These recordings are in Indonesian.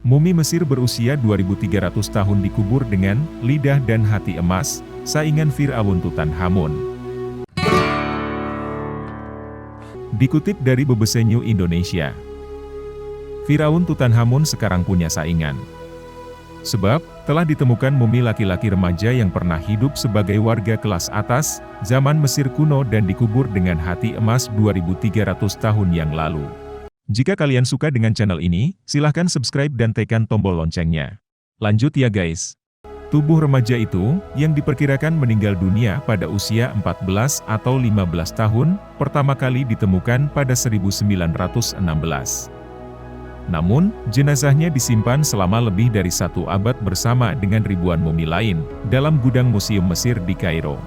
Mumi Mesir berusia 2.300 tahun dikubur dengan lidah dan hati emas, saingan Fir'aun Tutankhamun. Dikutip dari BBC News Indonesia, Fir'aun Tutankhamun sekarang punya saingan. Sebab, telah ditemukan mumi laki-laki remaja yang pernah hidup sebagai warga kelas atas, zaman Mesir kuno dan dikubur dengan hati emas 2.300 tahun yang lalu. Jika kalian suka dengan channel ini, silahkan subscribe dan tekan tombol loncengnya. Lanjut ya guys. Tubuh remaja itu, yang diperkirakan meninggal dunia pada usia 14 atau 15 tahun, pertama kali ditemukan pada 1916. Namun, jenazahnya disimpan selama lebih dari 1 abad bersama dengan ribuan mumi lain, dalam gudang Museum Mesir di Kairo.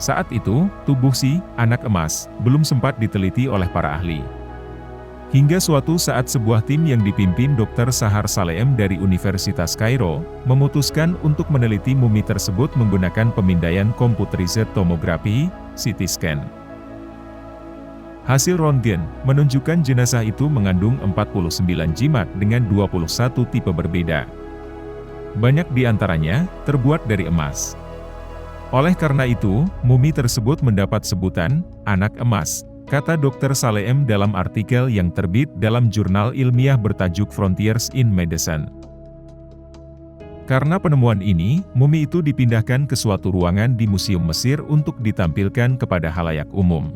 Saat itu, tubuh si anak emas belum sempat diteliti oleh para ahli. Hingga suatu saat sebuah tim yang dipimpin Dr. Shahar Saleem dari Universitas Kairo, memutuskan untuk meneliti mumi tersebut menggunakan pemindaian computerized tomography, CT scan. Hasil röntgen menunjukkan jenazah itu mengandung 49 jimat dengan 21 tipe berbeda. Banyak di antaranya terbuat dari emas. Oleh karena itu, mumi tersebut mendapat sebutan anak emas, kata Dr. Saleem dalam artikel yang terbit dalam jurnal ilmiah bertajuk Frontiers in Medicine. Karena penemuan ini, mumi itu dipindahkan ke suatu ruangan di Museum Mesir untuk ditampilkan kepada halayak umum.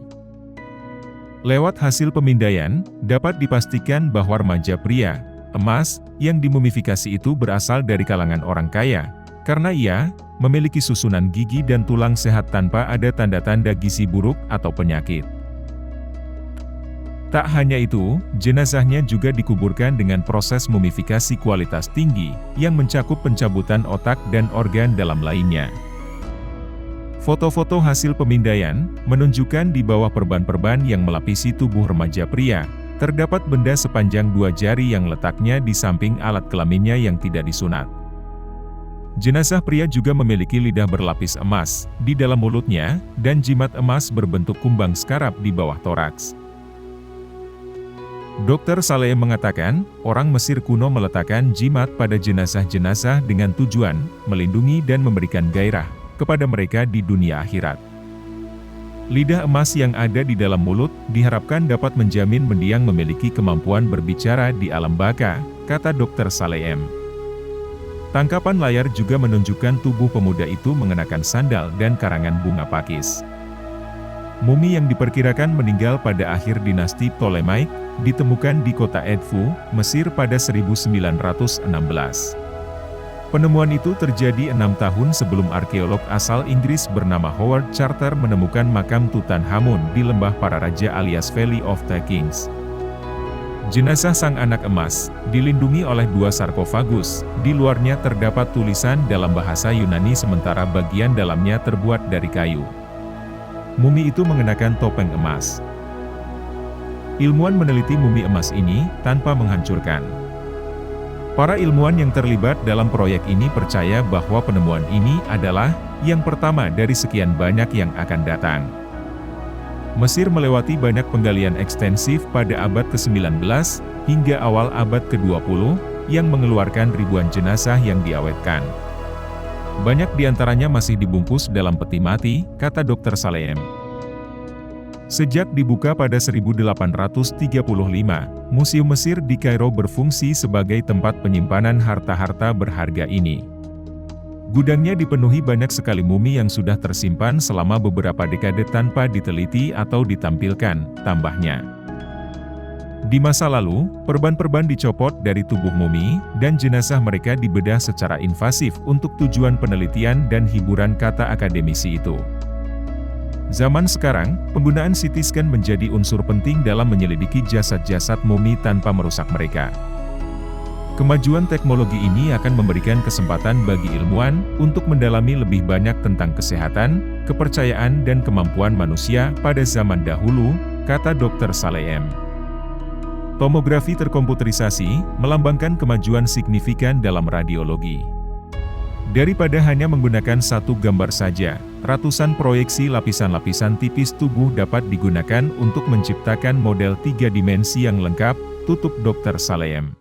Lewat hasil pemindaian, dapat dipastikan bahwa remaja pria emas yang dimumifikasi itu berasal dari kalangan orang kaya, karena ia memiliki susunan gigi dan tulang sehat tanpa ada tanda-tanda gizi buruk atau penyakit. Tak hanya itu, jenazahnya juga dikuburkan dengan proses mumifikasi kualitas tinggi, yang mencakup pencabutan otak dan organ dalam lainnya. Foto-foto hasil pemindaian, menunjukkan di bawah perban-perban yang melapisi tubuh remaja pria, terdapat benda sepanjang 2 jari yang letaknya di samping alat kelaminnya yang tidak disunat. Jenazah pria juga memiliki lidah berlapis emas di dalam mulutnya, dan jimat emas berbentuk kumbang skarab di bawah toraks. Dr. Saleem mengatakan, orang Mesir kuno meletakkan jimat pada jenazah-jenazah dengan tujuan melindungi dan memberikan gairah kepada mereka di dunia akhirat. Lidah emas yang ada di dalam mulut diharapkan dapat menjamin mendiang memiliki kemampuan berbicara di alam baka, kata Dr. Saleem. Tangkapan layar juga menunjukkan tubuh pemuda itu mengenakan sandal dan karangan bunga pakis. Mumi yang diperkirakan meninggal pada akhir dinasti Ptolemaic, ditemukan di kota Edfu, Mesir pada 1916. Penemuan itu terjadi 6 tahun sebelum arkeolog asal Inggris bernama Howard Carter menemukan makam Tutankhamun di lembah para raja alias Valley of the Kings. Jenazah sang anak emas dilindungi oleh 2 sarkofagus, di luarnya terdapat tulisan dalam bahasa Yunani sementara bagian dalamnya terbuat dari kayu. Mumi itu mengenakan topeng emas. Ilmuwan meneliti mumi emas ini tanpa menghancurkan. Para ilmuwan yang terlibat dalam proyek ini percaya bahwa penemuan ini adalah yang pertama dari sekian banyak yang akan datang. Mesir melewati banyak penggalian ekstensif pada abad ke-19 hingga awal abad ke-20 yang mengeluarkan ribuan jenazah yang diawetkan. Banyak di antaranya masih dibungkus dalam peti mati, kata Dr. Saleem. Sejak dibuka pada 1835, Museum Mesir di Kairo berfungsi sebagai tempat penyimpanan harta-harta berharga ini. Gudangnya dipenuhi banyak sekali mumi yang sudah tersimpan selama beberapa dekade tanpa diteliti atau ditampilkan, tambahnya. Di masa lalu, perban-perban dicopot dari tubuh mumi, dan jenazah mereka dibedah secara invasif untuk tujuan penelitian dan hiburan, kata akademisi itu. Zaman sekarang, penggunaan CT scan menjadi unsur penting dalam menyelidiki jasad-jasad mumi tanpa merusak mereka. Kemajuan teknologi ini akan memberikan kesempatan bagi ilmuwan untuk mendalami lebih banyak tentang kesehatan, kepercayaan dan kemampuan manusia pada zaman dahulu, kata Dr. Saleem. Tomografi terkomputerisasi melambangkan kemajuan signifikan dalam radiologi. Daripada hanya menggunakan satu gambar saja, ratusan proyeksi lapisan-lapisan tipis tubuh dapat digunakan untuk menciptakan model 3 dimensi yang lengkap, tutup Dr. Saleem.